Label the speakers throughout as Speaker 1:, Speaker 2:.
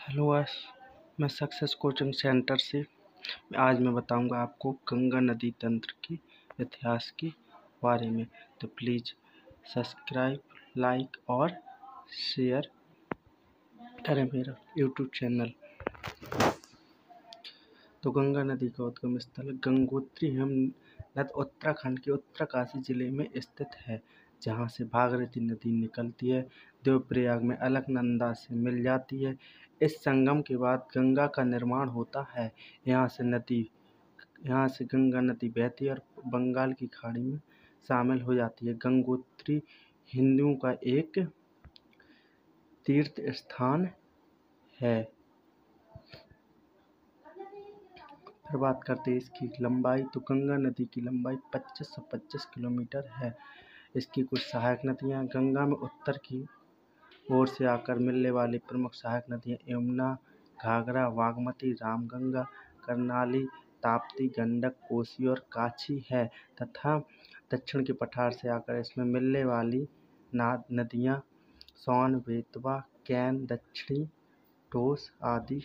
Speaker 1: Hello guys, मैं success coaching centre से आज मैं बताऊंगा आपको गंगा नदी तंत्र की इतिहास के बारे में। तो प्लीज़ सब्सक्राइब, लाइक और शेयर करें मेरा यूट्यूब चैनल। तो गंगा नदी का उद्गम स्थल गंगोत्री हिमनद उत्तराखंड के उत्तरकाशी जिले में स्थित है, जहां से भागीरथी नदी निकलती है, देवप्रयाग में अलकनंदा से मिल जाती है। इस संगम के बाद गंगा का निर्माण होता है। यहाँ से गंगा नदी बहती है और बंगाल की खाड़ी में शामिल हो जाती है। गंगोत्री हिंदुओं का एक तीर्थ स्थान है। फिर बात करते हैं इसकी लंबाई। तो गंगा नदी की लंबाई 2525 किलोमीटर है। इसकी कुछ सहायक नदियाँ गंगा में उत्तर की ओर से आकर मिलने वाली प्रमुख सहायक नदियाँ यमुना, घाघरा, बागमती, रामगंगा, कर्नाली, ताप्ती, गंडक, कोसी और कांची है तथा दक्षिण के पठार से आकर इसमें मिलने वाली नदियाँ सोन, बेतवा, कैन, दक्षिणी टोस आदि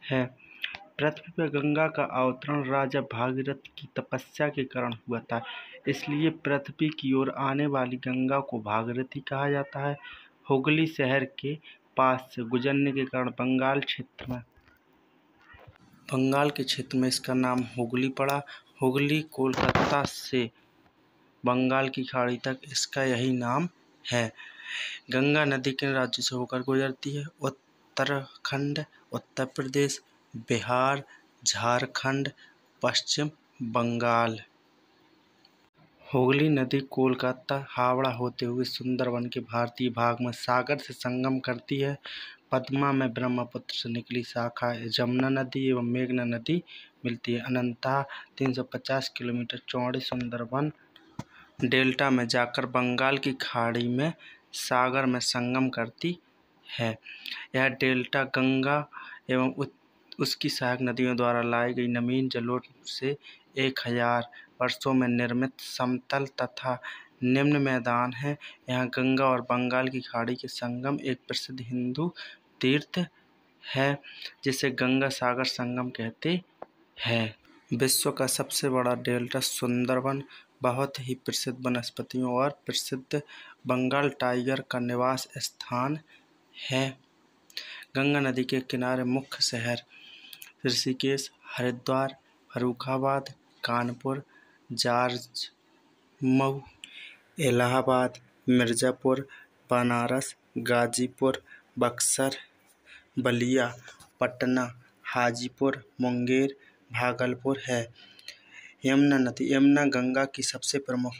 Speaker 1: है। पृथ्वी पर गंगा का अवतरण राजा भागीरथ की तपस्या के कारण हुआ था, इसलिए पृथ्वी की ओर आने वाली गंगा को भागीरथी कहा जाता है। हुगली शहर के पास से गुजरने के कारण बंगाल के क्षेत्र में इसका नाम हुगली पड़ा। हुगली कोलकाता से बंगाल की खाड़ी तक इसका यही नाम है। गंगा नदी किन राज्यों से होकर गुजरती है? उत्तराखंड, उत्तर प्रदेश, बिहार, झारखंड, पश्चिम बंगाल। हुगली नदी कोलकाता, हावड़ा होते हुए सुंदरबन के भारतीय भाग में सागर से संगम करती है। पद्मा में ब्रह्मपुत्र से निकली शाखा जमुना नदी एवं मेघना नदी मिलती है। अनंततः 350 किलोमीटर चौड़ी सुंदरबन डेल्टा में जाकर बंगाल की खाड़ी में सागर में संगम करती है। यह डेल्टा गंगा एवं उसकी सहायक नदियों द्वारा लाई गई नवीन जलों से 1000 वर्षों में निर्मित समतल तथा निम्न मैदान है। यहाँ गंगा और बंगाल की खाड़ी के संगम एक प्रसिद्ध हिंदू तीर्थ है, जिसे गंगा सागर संगम कहते हैं। विश्व का सबसे बड़ा डेल्टा सुंदरबन बहुत ही प्रसिद्ध वनस्पतियों और प्रसिद्ध बंगाल टाइगर का निवास स्थान है। गंगा नदी के किनारे मुख्य शहर ऋषिकेश, हरिद्वार, फर्रुखाबाद, कानपुर, जाजमऊ, इलाहाबाद, मिर्जापुर, बनारस, गाजीपुर, बक्सर, बलिया, पटना, हाजीपुर, मुंगेर, भागलपुर है। यमुना गंगा की सबसे प्रमुख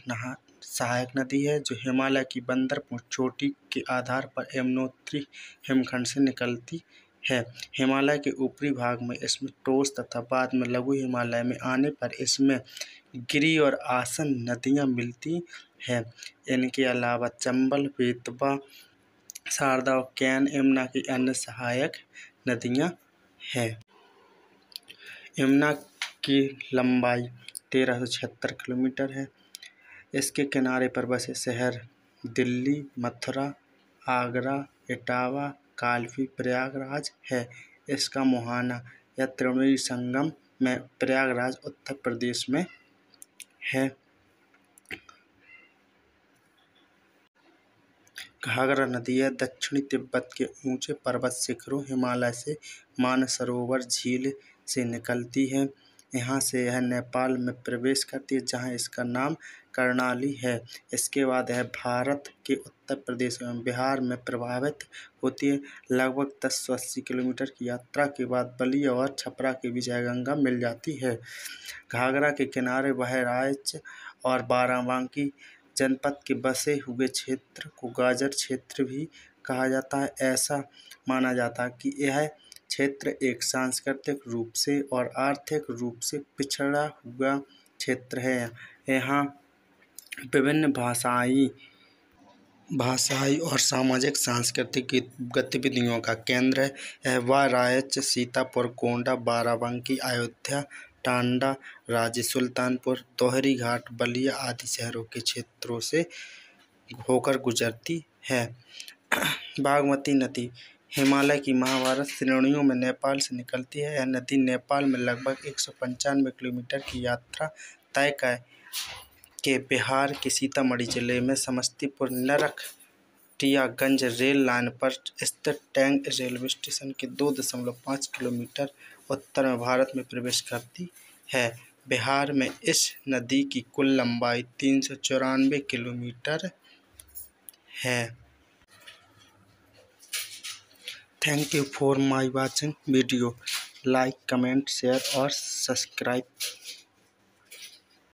Speaker 1: सहायक नदी है, जो हिमालय की बंदरपुर चोटी के आधार पर यमुनोत्री हिमखंड से निकलती है। हिमालय के ऊपरी भाग में इसमें टोस तथा बाद में लघु हिमालय में आने पर इसमें गिरि और आसन नदियाँ मिलती हैं। इनके अलावा चंबल, बेतवा, शारदा और कैन यमुना की अन्य सहायक नदियाँ हैं। यमुना की लंबाई 1376 किलोमीटर है। इसके किनारे पर बसे शहर दिल्ली, मथुरा, आगरा, इटावा, कालपी, प्रयागराज है। इसका मुहाना या त्रिवेणी संगम में प्रयागराज उत्तर प्रदेश में है। घाघरा नदी है दक्षिणी तिब्बत के ऊंचे पर्वत शिखरों हिमालय से मानसरोवर झील से निकलती है। यहाँ से यह नेपाल में प्रवेश करती है, जहाँ इसका नाम कर्णाली है। इसके बाद यह भारत के उत्तर प्रदेश एवं बिहार में प्रवाहित होती है। लगभग 1080 किलोमीटर की यात्रा के बाद बलिया और छपरा के बीच गंगा मिल जाती है। घाघरा के किनारे बहराइच और बाराबंकी जनपद के बसे हुए क्षेत्र को गाजर क्षेत्र भी कहा जाता है। ऐसा माना जाता है कि यह क्षेत्र एक सांस्कृतिक रूप से और आर्थिक रूप से पिछड़ा हुआ क्षेत्र है। यहाँ विभिन्न भाषाई और सामाजिक सांस्कृतिक गतिविधियों का केंद्र है। यह बहराइच, सीतापुर, गोंडा, बाराबंकी, अयोध्या, टांडा, राजे सुल्तानपुर, दोहरी घाट, बलिया आदि शहरों के क्षेत्रों से होकर गुजरती है। बागमती नदी हिमालय की महाभारत श्रेणियों में नेपाल से निकलती है। यह नदी नेपाल में लगभग 195 किलोमीटर की यात्रा तय के बिहार के सीतामढ़ी जिले में समस्तीपुर नरकटियागंज रेल लाइन पर स्थित टैंक रेलवे स्टेशन के 2.5 किलोमीटर उत्तर में भारत में प्रवेश करती है। बिहार में इस नदी की कुल लंबाई 394 किलोमीटर है। Thank you for my watching video. Like, comment, share और सब्सक्राइब।